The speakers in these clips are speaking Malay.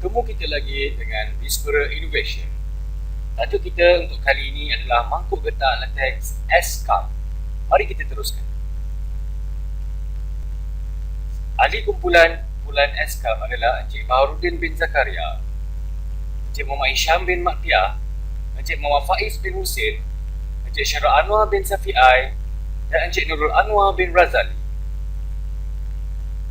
Bertemu kita lagi dengan Whisperer Innovation. Tajuk kita untuk kali ini adalah mangkuk getah latex S-Cup. Mari kita teruskan. Ahli kumpulan S-Cup adalah Encik Baharudin bin Zakaria, Encik Muhammad Hisham bin Maktiah, Encik Muhammad Faiz bin Husin, Encik Syarul Anwar bin Safi'ai dan Encik Nurul Anwar bin Razali.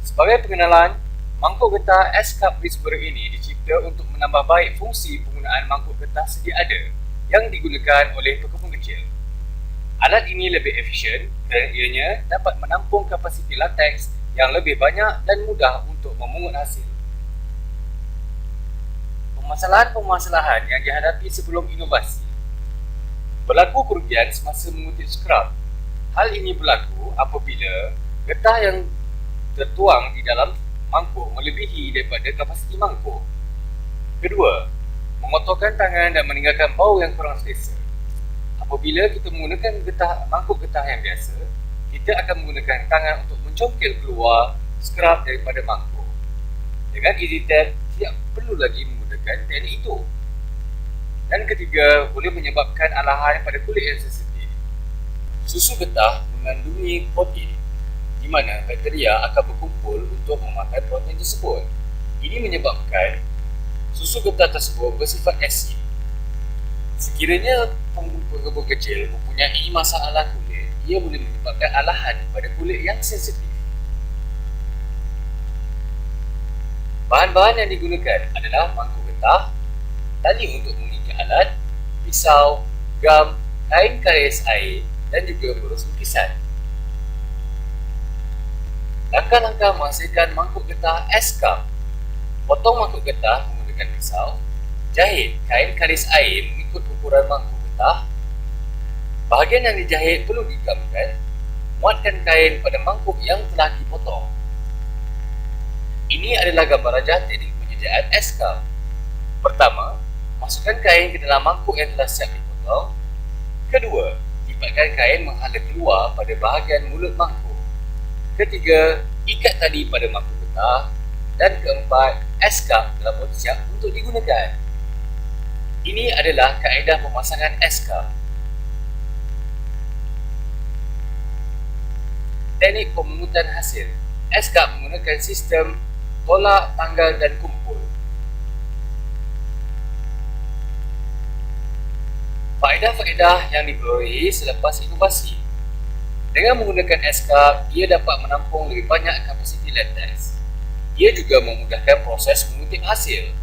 Sebagai pengenalan, mangkuk getah S-Cup Whisperer ini dicipta untuk menambah baik fungsi penggunaan mangkuk getah sedia ada yang digunakan oleh pekebun kecil. Alat ini lebih efisien kerana ianya dapat menampung kapasiti latex yang lebih banyak dan mudah untuk memungut hasil. Permasalahan-permasalahan yang dihadapi sebelum inovasi. Berlaku kerugian semasa mengutip skrap. Hal ini berlaku apabila getah yang tertuang di dalam mangkuk melebihi daripada kapasiti mangkuk. Kedua, mengotorkan tangan dan meninggalkan bau yang kurang selesa. Apabila kita menggunakan mangkuk getah yang biasa, kita akan menggunakan tangan untuk mencongkel keluar skrap daripada mangkuk. Dengan EasyTap, tidak perlu lagi menggunakan teknik itu. Dan ketiga, boleh menyebabkan alahan pada kulit yang sensitif. Susu getah mengandungi protein di mana bakteria akan berkumpul untuk memakan protein tersebut. Ini menyebabkan susu getah tersebut bersifat asid. Sekiranya pekebun kecil mempunyai masalah kulit, ia boleh menyebabkan alahan pada kulit yang sensitif. Bahan-bahan yang digunakan adalah mangkuk getah, tali untuk mengikat alat, pisau, gam, kain karis air dan juga berus lukisan. Langkah-langkah menghasilkan mangkuk getah S-Cup. Potong mangkuk getah menggunakan pisau. Jahit kain karis air mengikut ukuran mangkuk getah. Bahagian yang dijahit perlu digamkan. Muatkan kain pada mangkuk yang telah dipotong. Ini adalah gambar rajah teknik penyediaan S-Cup. Pertama, masukkan kain ke dalam mangkuk yang telah siap dipotong. Kedua, lipatkan kain menghala keluar pada bahagian mulut mangkuk. Ketiga, ikat tali pada mangkuk getah. Dan keempat, S-Cup telah pun siap untuk digunakan. Ini adalah kaedah pemasangan S-Cup. Teknik pemungutan hasil. S-Cup menggunakan sistem tolak, tanggal dan kumpul. Faedah-faedah yang diperolehi selepas inovasi. Dengan menggunakan S-Cup, ia dapat menampung lebih banyak kapasiti latex. Ia juga memudahkan proses mengutip hasil.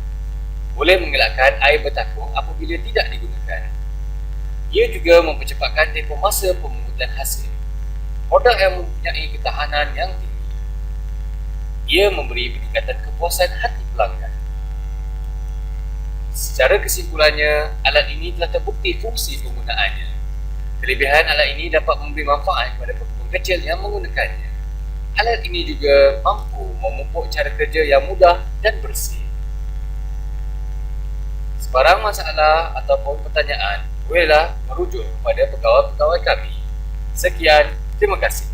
Boleh mengelakkan air bertakung apabila tidak digunakan. Ia juga mempercepatkan tempoh masa pemungutan hasil. Produk yang mempunyai ketahanan yang tinggi. Ia memberi peningkatan kepuasan hati pelanggan. Secara kesimpulannya, alat ini telah terbukti fungsi penggunaannya. Kelebihan alat ini dapat memberi manfaat kepada pekebun kecil yang menggunakannya. Alat ini juga mampu memupuk cara kerja yang mudah dan bersih. Sebarang masalah ataupun pertanyaan, bolehlah merujuk kepada pegawai-pegawai kami. Sekian, terima kasih.